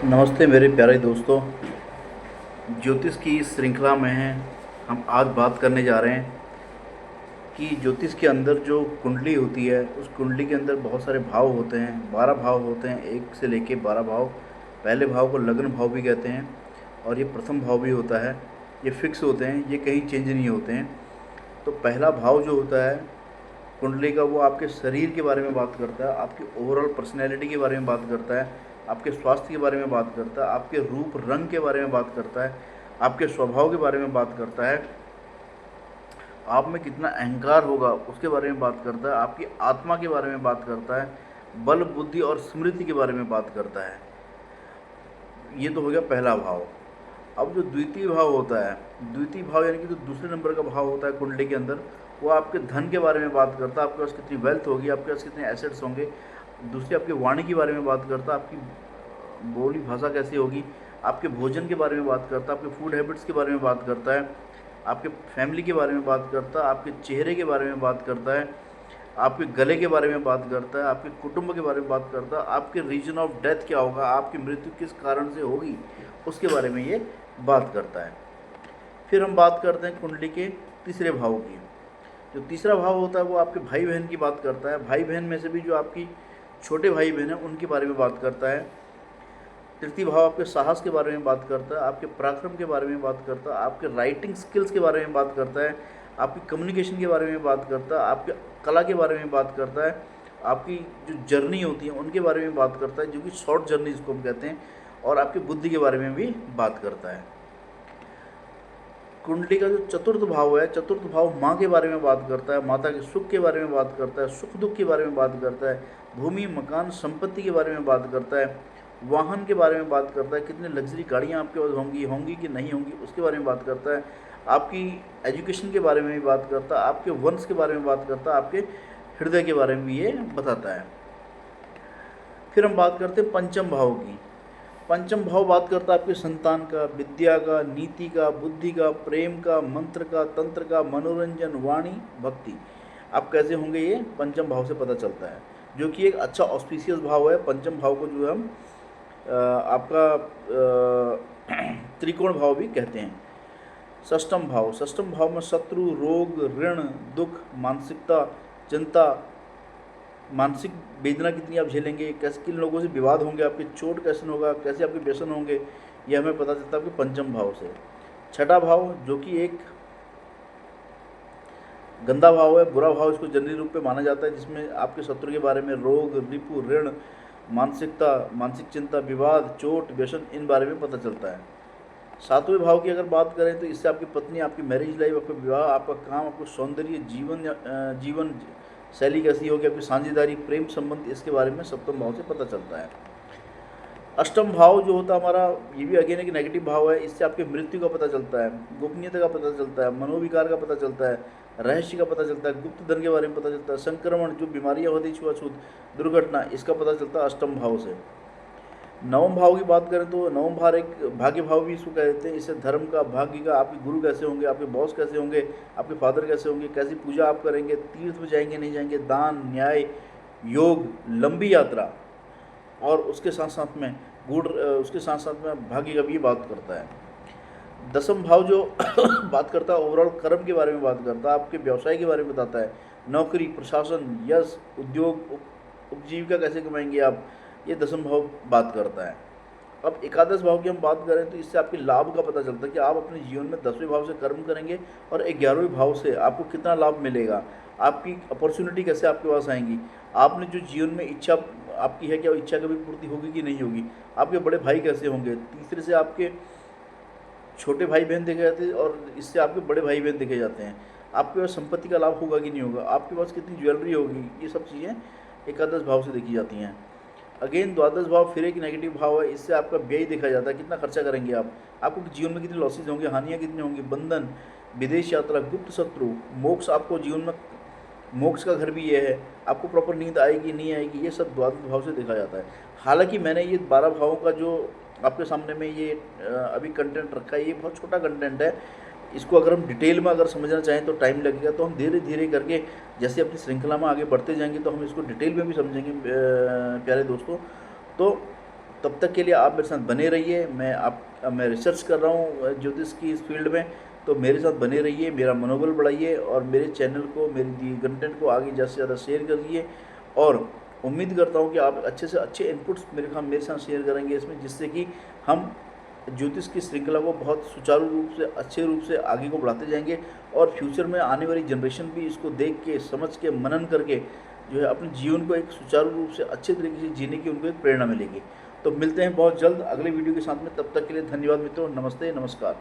नमस्ते मेरे प्यारे दोस्तों। ज्योतिष की इस श्रृंखला में हैं हम आज बात करने जा रहे हैं कि ज्योतिष के अंदर जो कुंडली होती है उस कुंडली के अंदर बहुत सारे भाव होते हैं। 12 भाव होते हैं, 1 से लेके 12 भाव। पहले भाव को लग्न भाव भी कहते हैं और ये प्रथम भाव भी होता है। ये फिक्स होते हैं, ये कहीं चेंज नहीं होते हैं। तो पहला भाव जो होता है कुंडली का, वो आपके शरीर के बारे में बात करता है, आपकी ओवरऑल पर्सनैलिटी के बारे में बात करता है, आपके स्वास्थ्य के बारे में बात करता है, आपके रूप रंग के बारे में बात करता है, आपके स्वभाव के बारे में बात करता है, आप में कितना अहंकार होगा उसके बारे में बात करता है, आपकी आत्मा के बारे में बात करता है, बल बुद्धि और स्मृति के बारे में बात करता है। ये तो हो गया पहला भाव। अब जो द्वितीय भाव होता है, द्वितीय भाव यानी कि जो दूसरे नंबर का भाव होता है कुंडली के अंदर, वो आपके धन के बारे में बात करता है, आपके पास कितनी वेल्थ होगी, आपके पास कितने एसेट्स होंगे। दूसरी आपकी वाणी के बारे में बात करता है, आपकी बोली भाषा कैसी होगी, आपके भोजन के बारे में बात करता है, आपके फूड हैबिट्स के बारे में बात करता है, आपके फैमिली के बारे में बात करता है, आपके चेहरे के बारे में बात करता है, आपके गले के बारे में बात करता है, आपके कुटुंब के बारे में बात करता है, आपके रीजन ऑफ डेथ क्या होगा, आपकी मृत्यु किस कारण से होगी, उसके बारे में ये बात करता है। फिर हम बात करते हैं कुंडली के तीसरे भाव की। जो तीसरा भाव होता है वो आपके भाई बहन की बात करता है। भाई बहन में से भी जो आपकी छोटे भाई बहन हैं उनके बारे में बात करता है। तृतीय भाव आपके साहस के बारे में बात करता है, आपके पराक्रम के बारे में बात करता है, आपके राइटिंग स्किल्स के बारे में बात करता है, आपकी कम्युनिकेशन के बारे में बात करता है, आपके कला के बारे में बात करता है, आपकी जो जर्नी होती है उनके बारे में बात करता है, जो कि शॉर्ट जर्नी जिसको हम कहते हैं, और आपकी बुद्धि के बारे में भी बात करता है। कुंडली का जो चतुर्थ भाव है, चतुर्थ भाव माँ के बारे में बात करता है, माता के सुख के बारे में बात करता है, सुख दुख के बारे में बात करता है, भूमि मकान संपत्ति के बारे में बात करता है, वाहन के बारे में बात करता है, कितने लग्जरी गाड़ियाँ आपके पास होंगी होंगी कि नहीं होंगी उसके बारे में बात करता है, आपकी एजुकेशन के बारे में भी बात करता है, आपके वंश के बारे में बात करता है, आपके हृदय के बारे में भी ये बताता है। फिर हम बात करते हैं पंचम भाव की। पंचम भाव बात करता है आपके संतान का, विद्या का, नीति का, बुद्धि का, प्रेम का, मंत्र का, तंत्र का, मनोरंजन, वाणी, भक्ति। आप कैसे होंगे ये पंचम भाव से पता चलता है, जो कि एक अच्छा ऑस्पिशियस भाव है। पंचम भाव को जो है हम आपका त्रिकोण भाव भी कहते हैं। षष्ठम भाव, षष्ठम भाव में शत्रु, रोग, ऋण, दुख, मानसिकता, चिंता, मानसिक वेदना कितनी आप झेलेंगे, कैसे किन लोगों से विवाद होंगे, आपके चोट कैसे होगा, कैसे आपके व्यसन होंगे, ये हमें पता चलता है आपके पंचम भाव से। छठा भाव जो कि एक गंदा भाव है, बुरा भाव इसको जनरली रूप में माना जाता है, जिसमें आपके शत्रु के बारे में रोग, रिपु, ऋण, मानसिकता, मानसिक चिंता, विवाद, चोट, व्यसन, इन बारे में पता चलता है। सातवें भाव की अगर बात करें तो इससे आपकी पत्नी, आपकी मैरिज लाइफ, आपका विवाह, आपका काम, आपका सौंदर्य, जीवन शैली कैसी होगी, आपकी साझेदारी, प्रेम संबंध, इसके बारे में सप्तम भाव से पता चलता है। अष्टम भाव जो होता है हमारा, ये भी अगेन एक नेगेटिव भाव है, इससे आपकी मृत्यु का पता चलता है, गोपनीयता का पता चलता है, मनोविकार का पता चलता है, रहस्य का पता चलता है, गुप्त धन के बारे में पता चलता है, संक्रमण, जो बीमारियाँ होती, छुआछूत, दुर्घटना, इसका पता चलता है अष्टम भाव से। नवम भाव की बात करें तो नवम भाव एक भाग्य भाव भी इसको कह देते हैं। इससे धर्म का, भाग्य का, आपके गुरु कैसे होंगे, आपके बॉस कैसे होंगे, आपके फादर कैसे होंगे, कैसी पूजा आप करेंगे, तीर्थ में जाएंगे नहीं जाएंगे, दान, न्याय, योग, लंबी यात्रा, और उसके साथ साथ में उसके साथ साथ में भाग्य का भी बात करता है। दसम भाव जो बात करता है ओवरऑल कर्म के बारे में बात करता है, आपके व्यवसाय के बारे में बताता है, नौकरी, प्रशासन, यश, उद्योग, उपजीविका कैसे कमाएंगे आप, ये दसम भाव बात करता है। अब एकादश भाव की हम बात करें तो इससे आपके लाभ का पता चलता है कि आप अपने जीवन में 10वें भाव से कर्म करेंगे और 11वें भाव से आपको कितना लाभ मिलेगा, आपकी अपॉर्चुनिटी कैसे आपके पास आएंगी, आपने जो जीवन में इच्छा आपकी है क्या इच्छा कभी पूर्ति होगी कि नहीं होगी, आपके बड़े भाई कैसे होंगे, तीसरे से आपके छोटे भाई बहन देखे जाते हैं और इससे आपके बड़े भाई बहन देखे जाते हैं, आपके पास संपत्ति का लाभ होगा कि नहीं होगा, आपके पास कितनी ज्वेलरी होगी, ये सब चीज़ें एकादश भाव से देखी जाती हैं। अगेन द्वादश भाव फिर एक नेगेटिव भाव है, इससे आपका व्यय देखा जाता है, कितना खर्चा करेंगे आप, आपको जीवन में कितनी लॉसेज होंगे, हानियाँ कितनी होंगी, बंधन, विदेश यात्रा, गुप्त शत्रु, मोक्ष, आपको जीवन में मोक्ष का घर भी ये है, आपको प्रॉपर नींद आएगी नहीं आएगी, ये सब द्वादश भाव से देखा जाता है। हालांकि मैंने ये 12 भावों का जो आपके सामने में ये अभी कंटेंट रखा है, ये बहुत छोटा कंटेंट है, इसको अगर हम डिटेल में अगर समझना चाहें तो टाइम लगेगा, तो हम धीरे धीरे करके जैसे अपनी श्रृंखला में आगे बढ़ते जाएंगे तो हम इसको डिटेल में भी समझेंगे प्यारे दोस्तों। तो तब तक के लिए आप मेरे साथ बने रहिए। मैं रिसर्च कर रहा हूँ ज्योतिष की इस फील्ड में, तो मेरे साथ बने रहिए, मेरा मनोबल बढ़ाइए और मेरे चैनल को, मेरी दी कंटेंट को आगे ज़्यादा से ज़्यादा शेयर करिए। और उम्मीद करता हूँ कि आप अच्छे से अच्छे इनपुट्स मेरे साथ शेयर करेंगे इसमें, जिससे कि हम ज्योतिष की श्रृंखला को बहुत सुचारू रूप से, अच्छे रूप से आगे को बढ़ाते जाएंगे और फ्यूचर में आने वाली जनरेशन भी इसको देख के, समझ के, मनन करके जो है अपने जीवन को एक सुचारू रूप से अच्छे तरीके से जीने की उनको एक प्रेरणा मिलेगी। तो मिलते हैं बहुत जल्द अगले वीडियो के साथ में, तब तक के लिए धन्यवाद मित्रों, नमस्ते, नमस्कार।